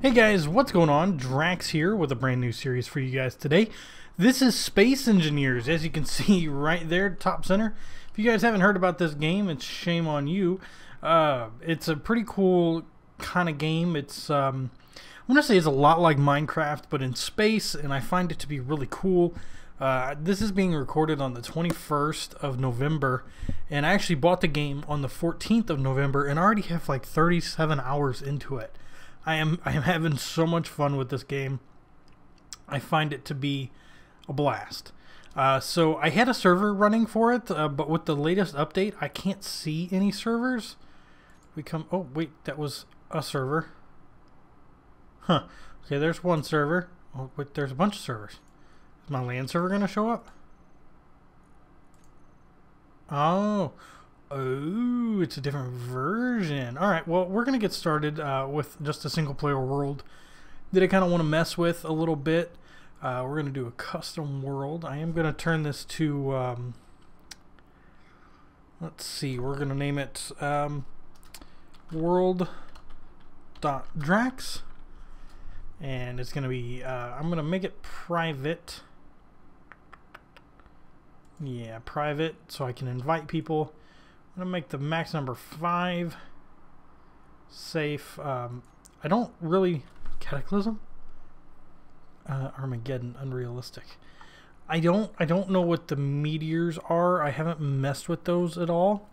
Hey guys, what's going on? Drax here with a brand new series for you guys today. This is Space Engineers, as you can see right there, top center. If you guys haven't heard about this game, it's shame on you. It's a pretty cool kind of game. It's, I'm going to say it's a lot like Minecraft, but in space, and I find it to be really cool. This is being recorded on the 21st of November, and I actually bought the game on the 14th of November, and I already have like 37 hours into it. I am having so much fun with this game. I find it to be a blast. So I had a server running for it, but with the latest update, I can't see any servers. Oh wait, that was a server. Huh. Okay, there's one server. Oh wait, there's a bunch of servers. Is my LAN server gonna show up? Oh, it's a different version. Alright, well, we're going to get started with just a single player world that I kind of want to mess with a little bit. We're going to do a custom world. I am going to turn this to, let's see, we're going to name it world.drax. And it's going to be, I'm going to make it private. Yeah, private, so I can invite people. I'm going to make the max number 5. Safe. I don't really... Cataclysm? Armageddon. Unrealistic. I don't know what the meteors are. I haven't messed with those at all.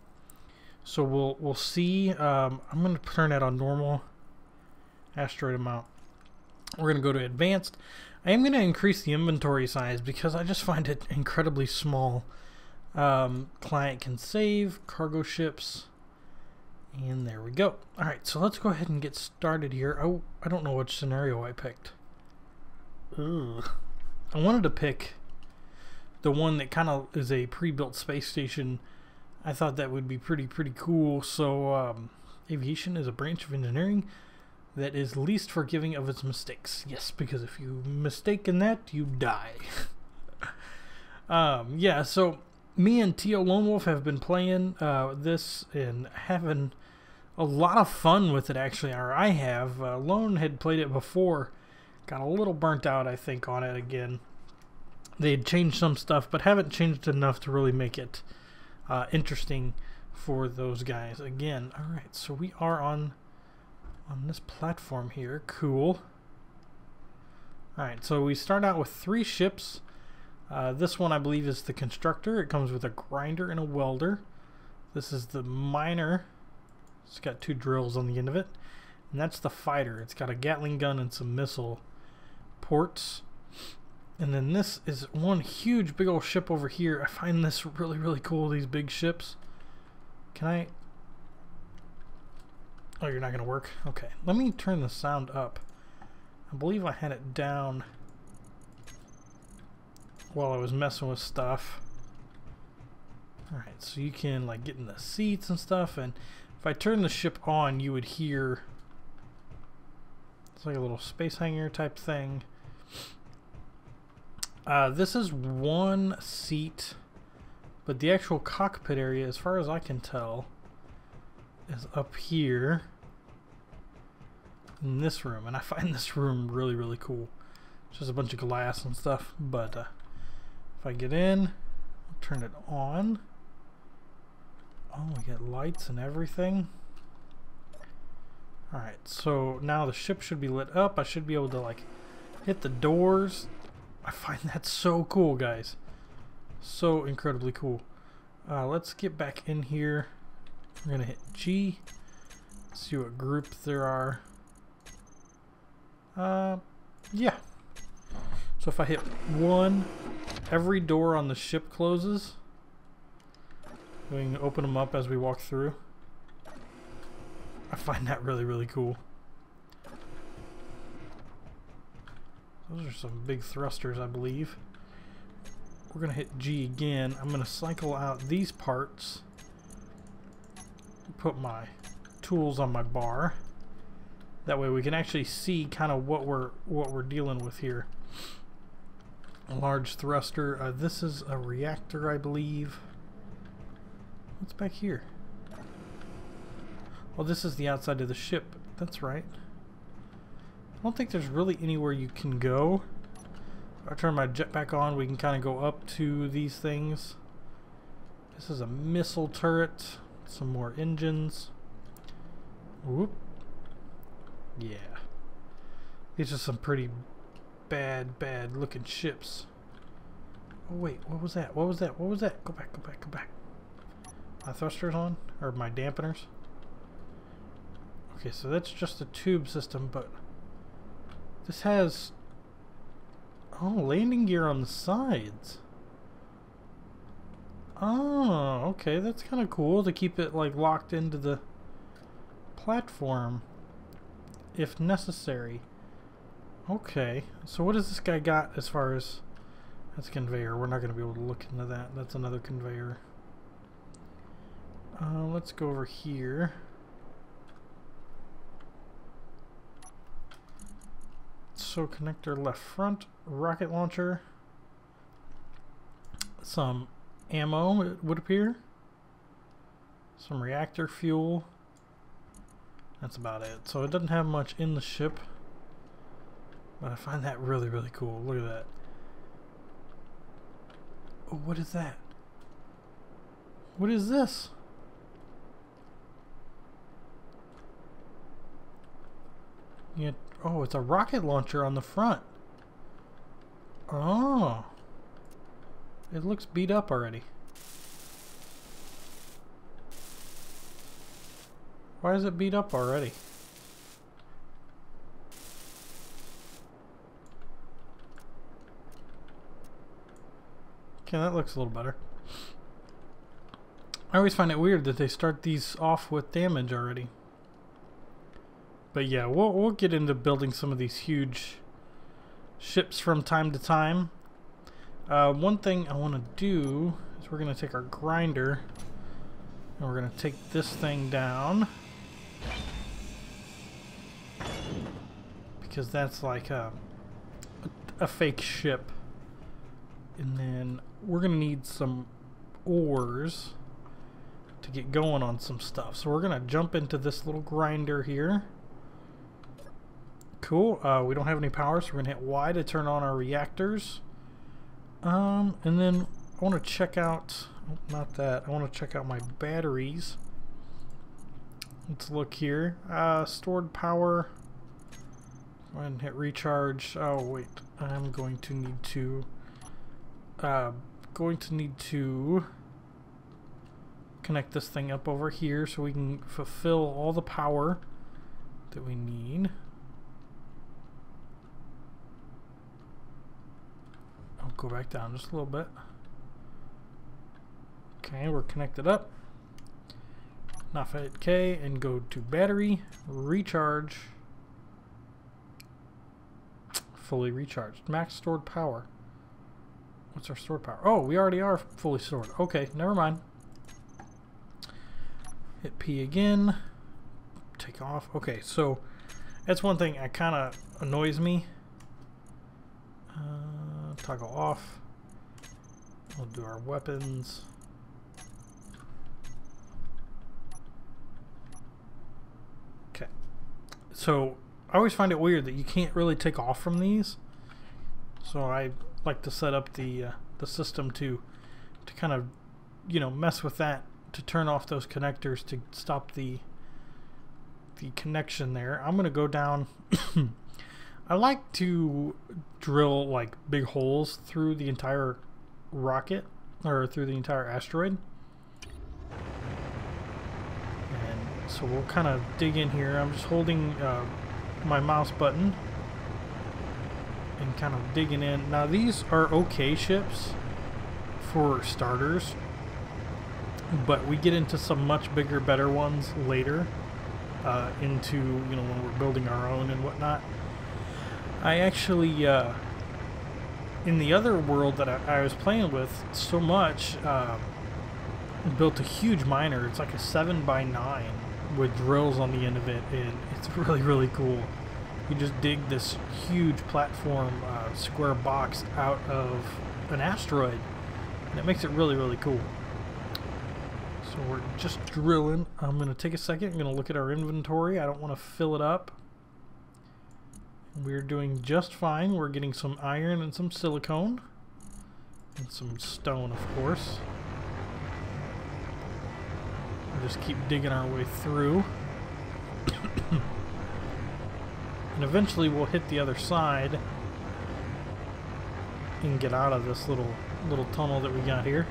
So we'll see. I'm going to turn that on normal. Asteroid amount. We're going to go to advanced. I am going to increase the inventory size because I just find it incredibly small. Client can save, cargo ships, and there we go. Alright, so let's go ahead and get started here. Oh, I don't know which scenario I picked. Ugh. I wanted to pick the one that kind of is a pre-built space station. I thought that would be pretty cool. So, aviation is a branch of engineering that is least forgiving of its mistakes. Yes, because if you mistake in that, you die. Yeah, so me and Tio Lone Wolf have been playing this and having a lot of fun with it, actually. Or I have. Lone had played it before. Got a little burnt out, I think, on it again. They had changed some stuff, but haven't changed enough to really make it interesting for those guys. Again, alright, so we are on this platform here. Cool. Alright, so we start out with 3 ships. This one I believe is the constructor. It comes with a grinder and a welder. This is the miner. It's got 2 drills on the end of it. And that's the fighter. It's got a Gatling gun and some missile ports. And then this is one huge big old ship over here. I find this really cool, these big ships. Can I... Oh, you're not going to work? Okay. Let me turn the sound up. I believe I had it down while I was messing with stuff. Alright, so you can like get in the seats and stuff, and if I turn the ship on, you would hear it's like a little space hangar type thing. This is 1 seat, but the actual cockpit area, as far as I can tell, is up here in this room, and I find this room really cool. It's just a bunch of glass and stuff, but if I get in, I'll turn it on. Oh, we get lights and everything. Alright, so now the ship should be lit up. I should be able to like hit the doors. I find that so cool, guys. So incredibly cool. Let's get back in here. We're gonna hit G. See what group there are. Yeah. So if I hit 1, every door on the ship closes. We can open them up as we walk through. I find that really cool. Those are some big thrusters, I believe. We're gonna hit G again. I'm gonna cycle out these parts. Put my tools on my bar. That way we can actually see kind of what we're dealing with here. A large thruster. This is a reactor, I believe. What's back here? Well, this is the outside of the ship. That's right. I don't think there's really anywhere you can go. If I turn my jetpack on, we can kind of go up to these things. This is a missile turret. Some more engines. Whoop. Yeah. These are some pretty bad looking ships. Oh wait, what was that? What was that? What was that? Go back, go back, go back. My thrusters on? Or my dampeners? Okay, so that's just a tube system, but this has landing gear on the sides. Oh, okay, that's kind of cool to keep it like locked into the platform if necessary. Okay, so what does this guy got as far as... That's a conveyor. We're not going to be able to look into that. That's another conveyor. Let's go over here. So connector left front, rocket launcher, some ammo, it would appear, some reactor fuel. That's about it. So it doesn't have much in the ship, but I find that really, really cool. Look at that. Oh, what is that? What is this? Yeah. Oh, it's a rocket launcher on the front. Oh. It looks beat up already. Why is it beat up already? Okay, that looks a little better. I always find it weird that they start these off with damage already. But yeah, we'll get into building some of these huge ships from time to time. One thing I want to do is we're going to take our grinder and we're going to take this thing down. Because that's like a fake ship. And then we're going to need some ores to get going on some stuff. So we're going to jump into this little grinder here. Cool. We don't have any power, so we're going to hit Y to turn on our reactors. And then I want to check out... Oh, not that. I want to check out my batteries. Let's look here. Stored power. Go ahead and hit recharge. Oh, wait. I'm going to need to... connect this thing up over here so we can fulfill all the power that we need. I'll go back down just a little bit. Okay, we're connected up. Now if I hit K and go to battery, recharge, fully recharged. Max stored power. What's our stored power? Oh, we already are fully stored. Okay, never mind. Hit P again. Take off. Okay, so that's one thing that kind of annoys me. Toggle off. We'll do our weapons. Okay. So I always find it weird that you can't really take off from these. So I like to set up the system to kind of, you know, mess with that, to turn off those connectors to stop the connection there. I'm gonna go down. I like to drill like big holes through the entire rocket, or through the entire asteroid. And so we'll kind of dig in here. I'm just holding my mouse button and kind of digging in. Now these are okay ships for starters, but we get into some much bigger, better ones later, into, you know, when we're building our own and whatnot. I actually, in the other world that I was playing with so much, built a huge miner. It's like a 7x9 with drills on the end of it, and it's really, really cool. You just dig this huge platform, square box out of an asteroid, and it makes it really, really cool. So we're just drilling. I'm going to take a second. I'm going to look at our inventory. I don't want to fill it up. We're doing just fine. We're getting some iron and some silicone. And some stone, of course. We'll just keep digging our way through. And eventually we'll hit the other side and get out of this little tunnel that we got here.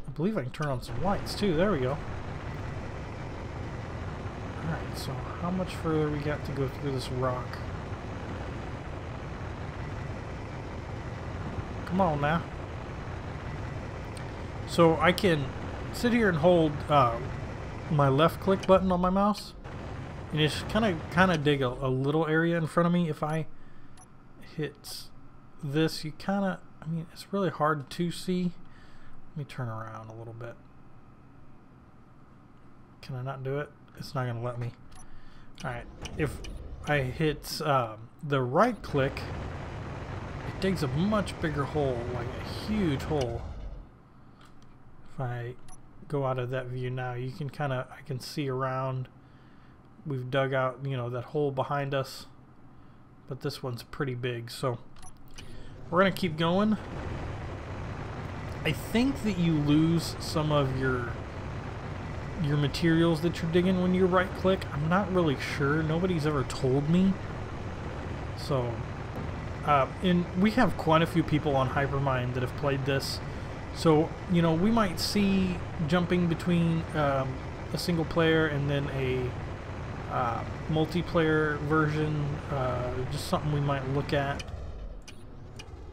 I believe I can turn on some lights too. There we go. Alright, so how much further we got to go through this rock? Come on now. So I can sit here and hold my left click button on my mouse and just kind of dig a little area in front of me. If I hit this, you I mean, it's really hard to see. Let me turn around a little bit. Can I not do it? It's not going to let me. Alright, if I hit the right click, it digs a much bigger hole, like a huge hole. If I go out of that view now, you can I can see around. We've dug out, you know, that hole behind us, but this one's pretty big, so we're gonna keep going. I think that you lose some of your materials that you're digging when you right click. I'm not really sure. Nobody's ever told me. So and we have quite a few people on Hypermine that have played this, so you know, we might see jumping between a single player and then a multiplayer version, just something we might look at.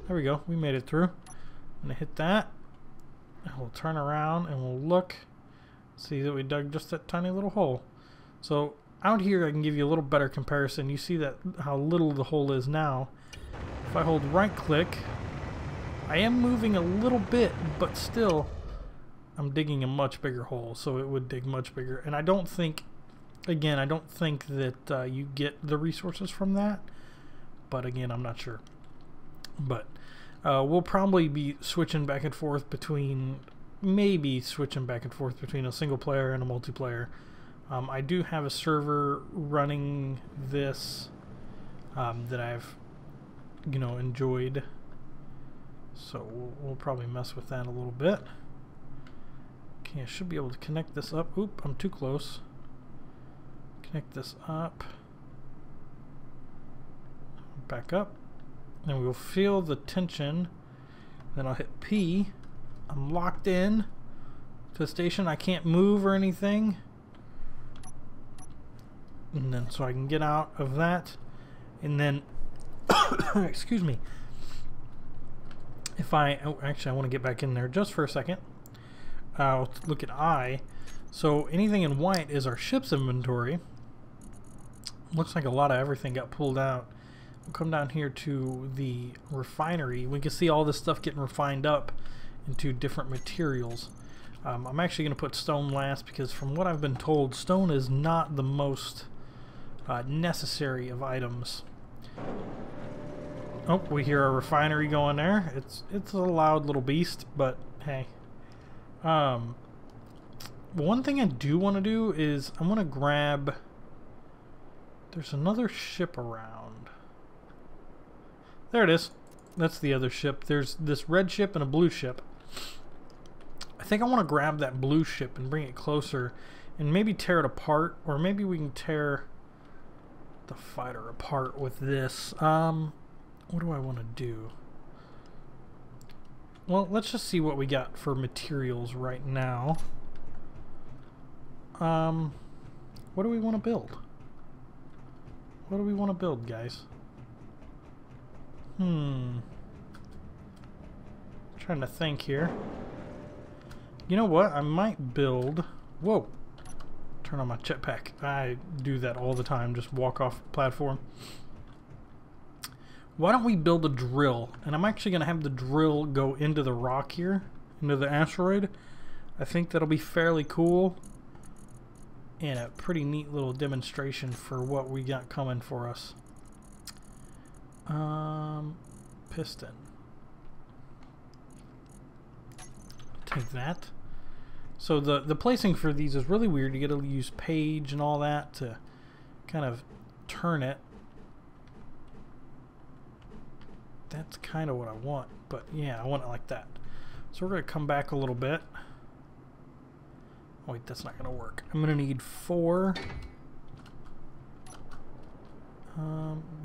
There we go, we made it through. I'm gonna hit that and we'll turn around and we'll look, see that we dug just that tiny little hole. So out here I can give you a little better comparison. You see that how little the hole is now. If I hold right click, I am moving a little bit, but still I'm digging a much bigger hole, so it would dig much bigger. And I don't think, again, I don't think that you get the resources from that, but again, I'm not sure. But we'll probably be switching back and forth between, maybe switching back and forth between a single player and a multiplayer. I do have a server running this that I've, you know, enjoyed, so we'll probably mess with that a little bit. Okay, I should be able to connect this up. Oop, I'm too close. Connect this up, back up, and we'll feel the tension. Then I'll hit P. I'm locked in to the station. I can't move or anything, and then so I can get out of that, and then excuse me, if I actually I want to get back in there just for a second. I'll look at I. So anything in white is our ship's inventory. Looks like a lot of everything got pulled out. We'll come down here to the refinery. We can see all this stuff getting refined up into different materials. I'm actually going to put stone last because from what I've been told, stone is not the most necessary of items. Oh, we hear a refinery going there. It's a loud little beast, but hey. One thing I do want to do is I want to grab, there's another ship around. There it is. That's the other ship. There's this red ship and a blue ship. I think I want to grab that blue ship and bring it closer and maybe tear it apart, or maybe we can tear the fighter apart with this. What do I want to do? Well, let's just see what we got for materials right now. What do we want to build? What do we want to build, guys? Trying to think here. You know what? I might build... Whoa! Turn on my jetpack. I do that all the time. Just walk off the platform. Why don't we build a drill? And I'm actually going to have the drill go into the rock here, into the asteroid. I think that'll be fairly cool. And a pretty neat little demonstration for what we got coming for us. Piston. Take that. So the placing for these is really weird. You got to use page and all that to kind of turn it. That's kind of what I want, but yeah, I want it like that. So we're going to come back a little bit. Oh, wait, that's not going to work. I'm going to need 4.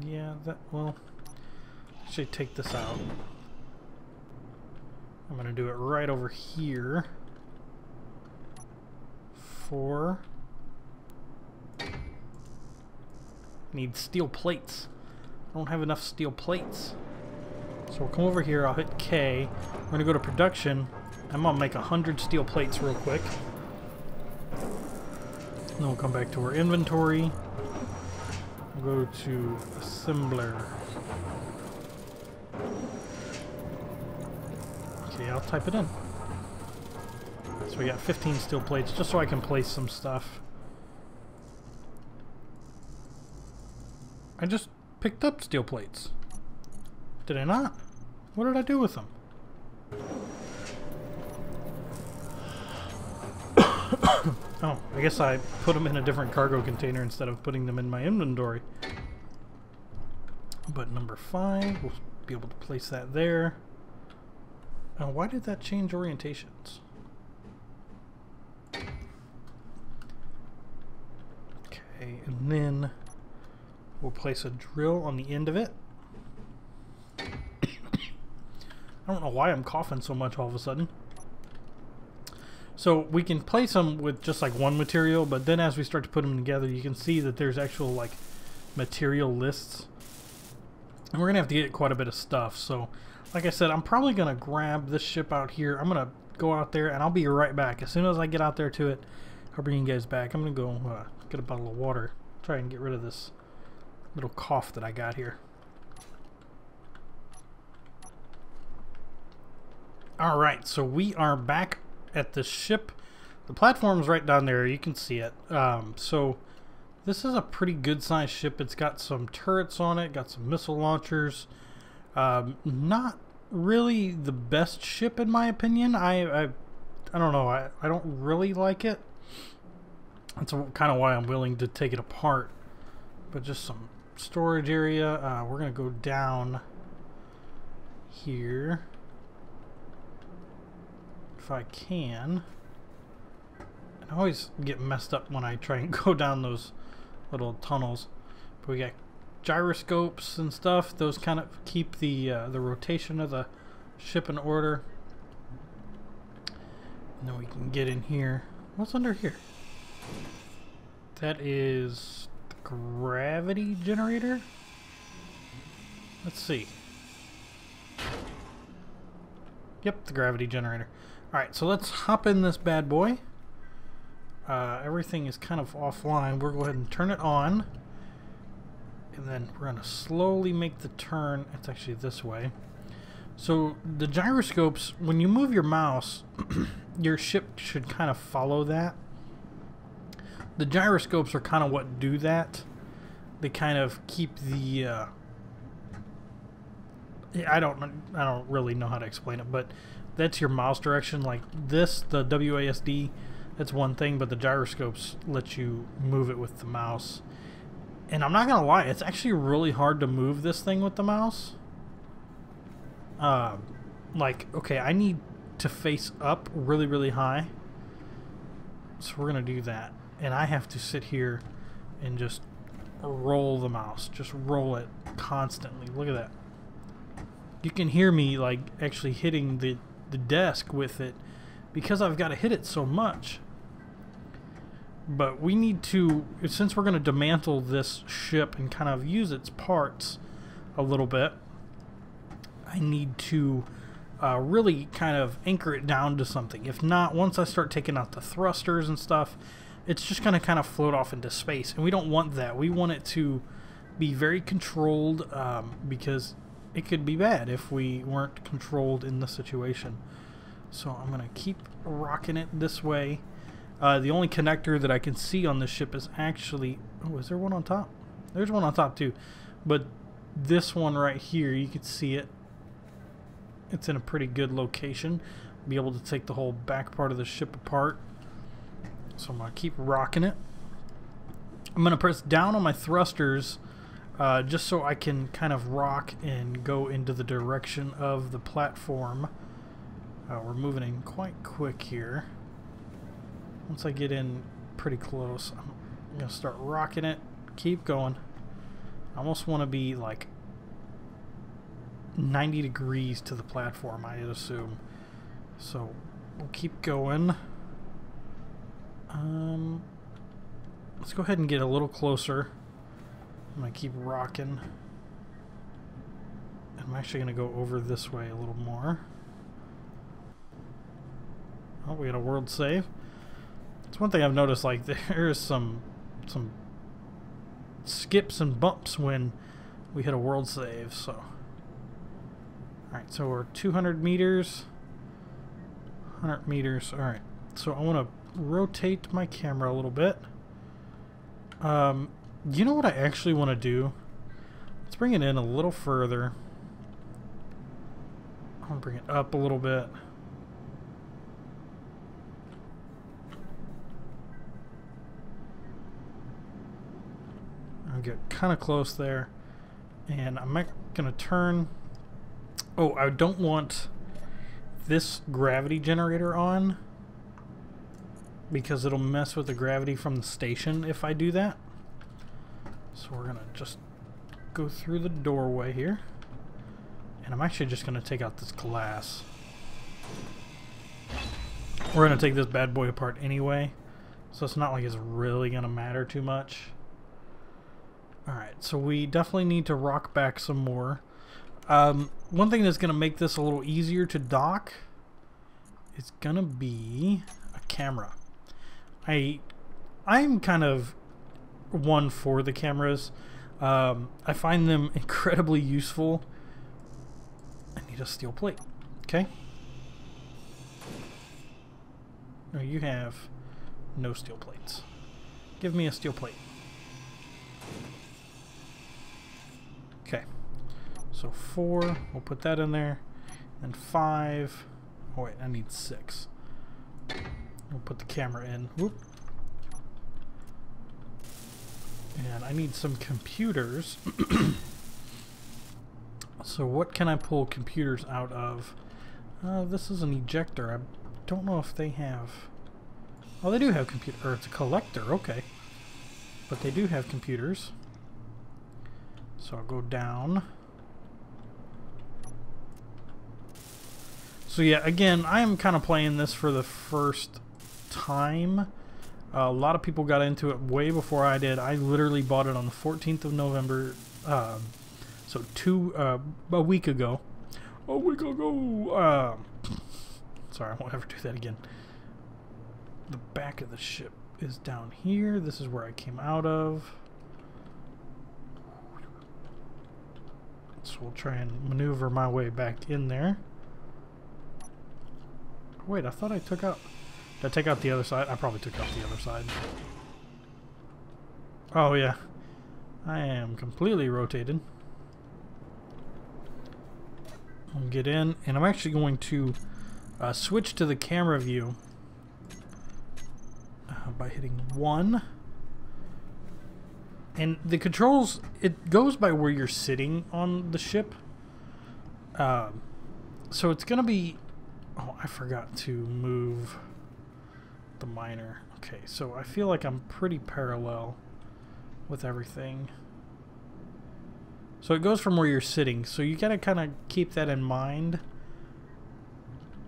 Yeah, that, well, actually take this out. I'm going to do it right over here. 4. Need steel plates. I don't have enough steel plates. So we'll come over here, I'll hit K. We're going to go to production. I'm going to make 100 steel plates real quick. Then we'll come back to our inventory. We'll go to assembler. Okay, I'll type it in. So we got 15 steel plates, just so I can place some stuff. I just picked up steel plates. Did I not? What did I do with them? Oh, I guess I put them in a different cargo container instead of putting them in my inventory. But number 5, we'll be able to place that there. Why did that change orientations? Okay, and then we'll place a drill on the end of it. I don't know why I'm coughing so much all of a sudden. So we can place them with just like one material, but then as we start to put them together, you can see that there's actual like material lists. And we're going to have to get quite a bit of stuff. So like I said, I'm probably going to grab this ship out here. I'm going to go out there and I'll be right back. As soon as I get out there to it, I'll bring you guys back. I'm going to go get a bottle of water. Try and get rid of this little cough that I got here. Alright, so we are back at the ship. The platform's right down there. You can see it. So this is a pretty good sized ship. It's got some turrets on it, got some missile launchers. Not really the best ship in my opinion. I don't know. I don't really like it. That's kind of why I'm willing to take it apart. But just some storage area. We're going to go down here. If I can. And I always get messed up when I try and go down those little tunnels. But we got gyroscopes and stuff. Those kind of keep the rotation of the ship in order. And then we can get in here. What's under here? That is the gravity generator. Let's see. Yep, the gravity generator. Alright, so let's hop in this bad boy. Everything is kind of offline. We'll go ahead and turn it on. And then we're going to slowly make the turn. It's actually this way. So the gyroscopes, when you move your mouse, your ship should kind of follow that. The gyroscopes are kind of what do that. They kind of keep the... I don't really know how to explain it, but that's your mouse direction. Like this, the WASD, that's one thing, but the gyroscopes let you move it with the mouse. And I'm not gonna lie, it's actually really hard to move this thing with the mouse. Like, okay, I need to face up really, really high. So we're gonna do that. And I have to sit here and just roll the mouse. Just roll it constantly. Look at that. You can hear me like actually hitting the desk with it because I've got to hit it so much. But we need to, since we're going to dismantle this ship and kind of use its parts a little bit, I need to really kind of anchor it down to something. If not, once I start taking out the thrusters and stuff, it's just going to kind of float off into space. And we don't want that. We want it to be very controlled because it could be bad if we weren't controlled in the situation. So I'm going to keep rocking it this way. The only connector that I can see on this ship is actually... Oh, is there one on top? There's one on top too. But this one right here, you can see it. It's in a pretty good location. Be able to take the whole back part of the ship apart. So I'm going to keep rocking it. I'm going to press down on my thrusters just so I can kind of rock and go into the direction of the platform. We're moving in quite quick here. Once I get in pretty close, I'm going to start rocking it. Keep going. I almost want to be like 90 degrees to the platform, I'd assume. So we'll keep going. Let's go ahead and get a little closer. I'm going to keep rocking. I'm actually going to go over this way a little more. Oh, we got a world save. It's one thing I've noticed, like there's some skips and bumps when we hit a world save, so. Alright, so we're 200 meters. 100 meters. Alright, so I want to rotate my camera a little bit. You know what I actually want to do? Let's bring it in a little further. I'm going to bring it up a little bit. I'll get kind of close there. And I'm going to turn... Oh, I don't want this gravity generator on, because it'll mess with the gravity from the station if I do that. So we're going to just go through the doorway here. And I'm actually just going to take out this glass. We're going to take this bad boy apart anyway, so it's not like it's really going to matter too much. Alright, so we definitely need to rock back some more. One thing that's going to make this a little easier to dock is going to be a camera. I'm kind of one for the cameras. I find them incredibly useful. I need a steel plate. Okay. No, you have no steel plates. Give me a steel plate. Okay. So 4, we'll put that in there. And 5. Oh wait, I need 6. We'll put the camera in. Whoop. And I need some computers. So what can I pull computers out of? This is an ejector. I don't know if they have... Oh, they do have computer, or it's a collector, okay. But they do have computers. So I'll go down. So yeah, again, I am kind of playing this for the first time. A lot of people got into it way before I did. I literally bought it on the 14th of November. So a week ago. A week ago! Sorry, I won't ever do that again. The back of the ship is down here. This is where I came out of. So we'll try and maneuver my way back in there. Wait, I thought I took out... Did I take out the other side? I probably took out the other side. Oh, yeah. I am completely rotated. I'll get in, and I'm actually going to switch to the camera view by hitting 1. And the controls, it goes by where you're sitting on the ship. So it's going to be... Oh, I forgot to move the miner. Okay, so I feel like I'm pretty parallel with everything. So it goes from where you're sitting, so you gotta kind of keep that in mind.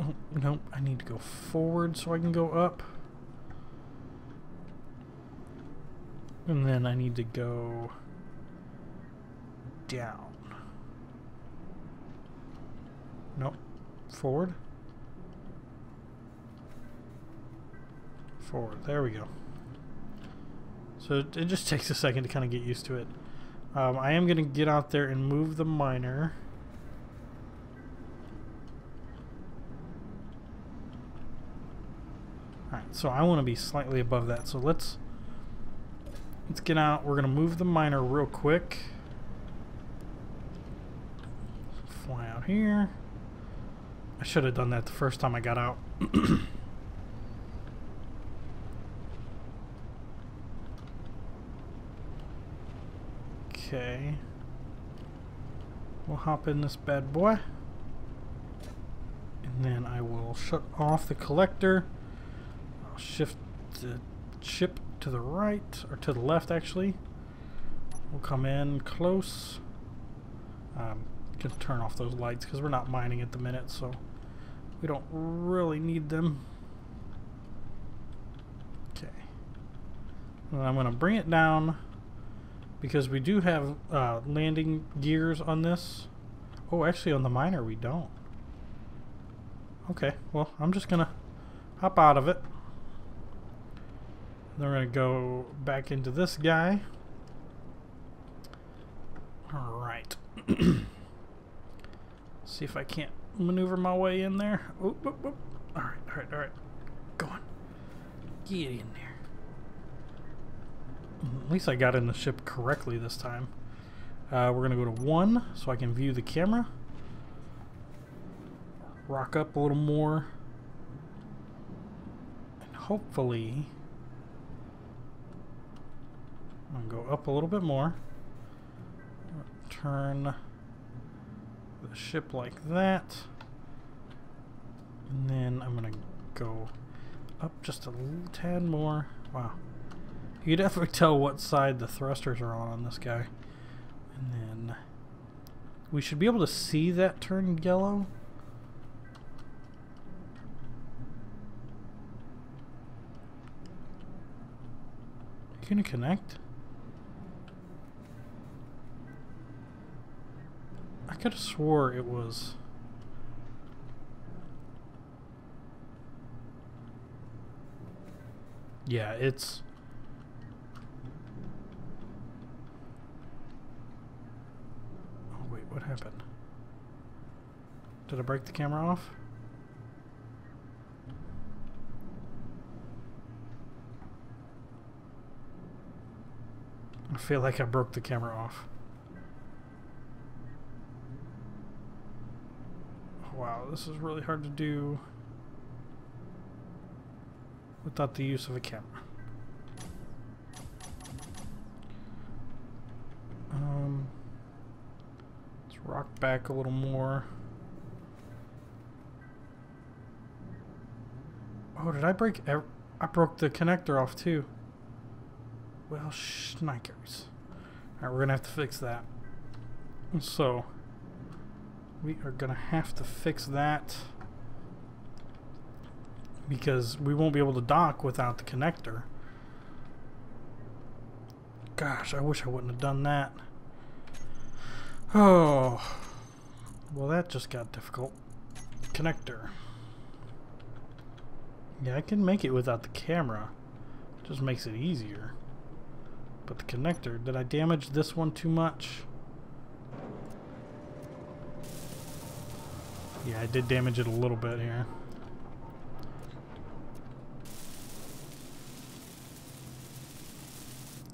Oh, nope, I need to go forward so I can go up. And then I need to go down. Nope, forward. Forward, there we go. So it just takes a second to kind of get used to it. I am going to get out there and move the miner. Alright, so I want to be slightly above that. So let's get out. We're going to move the miner real quick. Fly out here. I should have done that the first time I got out. Okay. We'll hop in this bad boy. And then I will shut off the collector. I'll shift the ship to the right, or to the left actually. We'll come in close. Can turn off those lights because we're not mining at the minute, so we don't really need them. Okay. And I'm going to bring it down because we do have landing gears on this. Oh, actually on the miner we don't. Okay, well, I'm just going to hop out of it. Then we're going to go back into this guy. Alright. See if I can't maneuver my way in there. Oop, oop, oop. Alright. Go on. Get in there. At least I got in the ship correctly this time. We're going to go to 1 so I can view the camera. Rock up a little more. And hopefully... I'm going to go up a little bit more. Turn the ship like that. And then I'm going to go up just a little tad more. Wow. You can definitely tell what side the thrusters are on this guy. And then we should be able to see that turn yellow. You gonna connect? I could have swore it was... Yeah, it's... Oh wait, what happened? Did I break the camera off? I feel like I broke the camera off. Wow, this is really hard to do without the use of a camera. Let's rock back a little more. Oh, did I break? I broke the connector off too. Well, schnikers. Alright, we're gonna have to fix that. So, we are gonna have to fix that because we won't be able to dock without the connector. Gosh, I wish I wouldn't have done that. Oh, well, that just got difficult. Connector. Yeah, I can make it without the camera. It just makes it easier. But the connector, did I damage this one too much? Yeah, I did damage it a little bit here.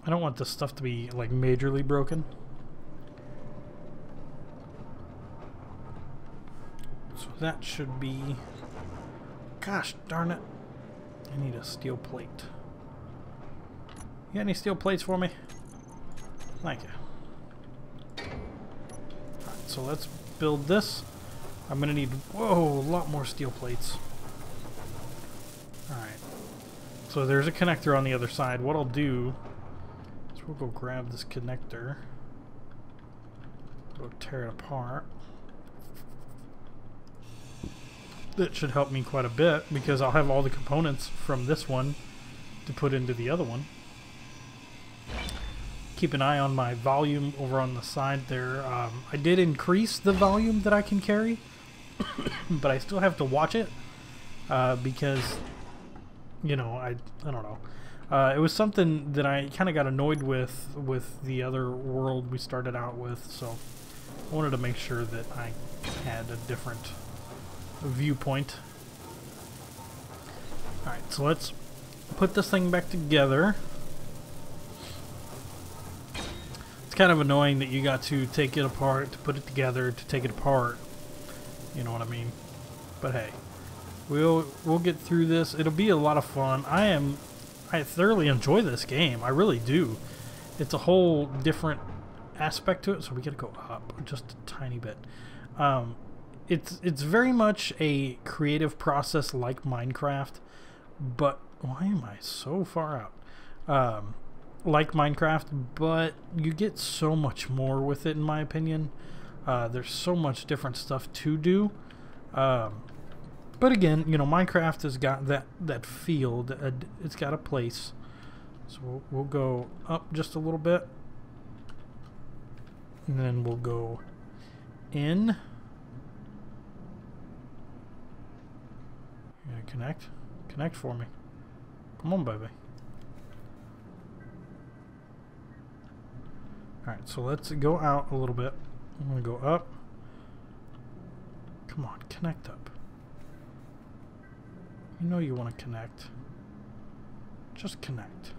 I don't want this stuff to be like majorly broken. So that should be... Gosh darn it. I need a steel plate. You got any steel plates for me? Thank you. Alright, so let's build this. I'm gonna need, whoa, a lot more steel plates. Alright. So there's a connector on the other side. What I'll do is we'll go grab this connector. Go tear it apart. That should help me quite a bit because I'll have all the components from this one to put into the other one. Keep an eye on my volume over on the side there. I did increase the volume that I can carry, but I still have to watch it because, you know, I don't know. It was something that I kind of got annoyed with the other world we started out with, so I wanted to make sure that I had a different viewpoint. Alright, so let's put this thing back together. It's kind of annoying that you got to take it apart, to put it together, to take it apart. You know what I mean? But hey, we'll get through this. It'll be a lot of fun. I thoroughly enjoy this game. I really do. It's a whole different aspect to it, so we gotta go up just a tiny bit. It's very much a creative process like Minecraft, but why am I so far out? Like Minecraft, but you get so much more with it, in my opinion. There's so much different stuff to do. But again, you know, Minecraft has got that feel. It's got a place. So we'll go up just a little bit, and then we'll go in. Yeah, connect for me. Come on, baby. All right, so let's go out a little bit. I'm gonna go up. Come on, connect up. You know you want to connect. Just connect.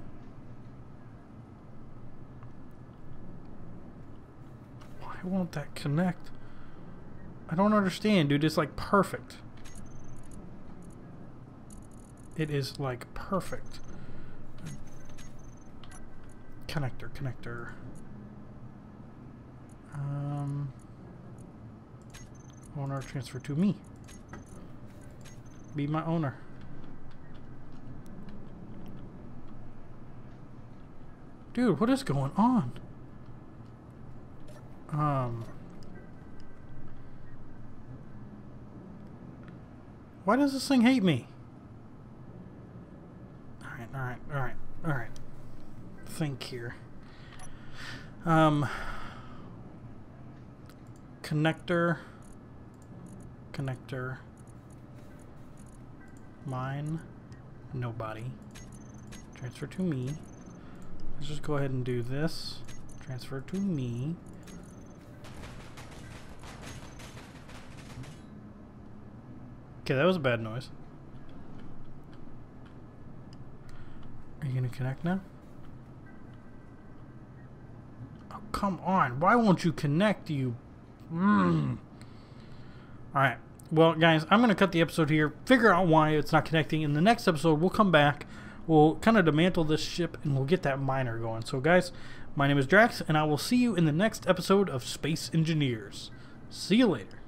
Why won't that connect? I don't understand, dude. It's like perfect. It is like perfect. Connector. Owner transfer to me. Be my owner. Dude, what is going on? Why does this thing hate me? Alright. Think here. Connector. Mine. Nobody. Transfer to me. Let's just go ahead and do this. Transfer to me. Okay, that was a bad noise. Are you gonna connect now? Oh, come on. Why won't you connect, you? Alright. Well, guys, I'm going to cut the episode here, figure out why it's not connecting. In the next episode, we'll come back. We'll kind of dismantle this ship, and we'll get that miner going. So, guys, my name is Drax, and I will see you in the next episode of Space Engineers. See you later.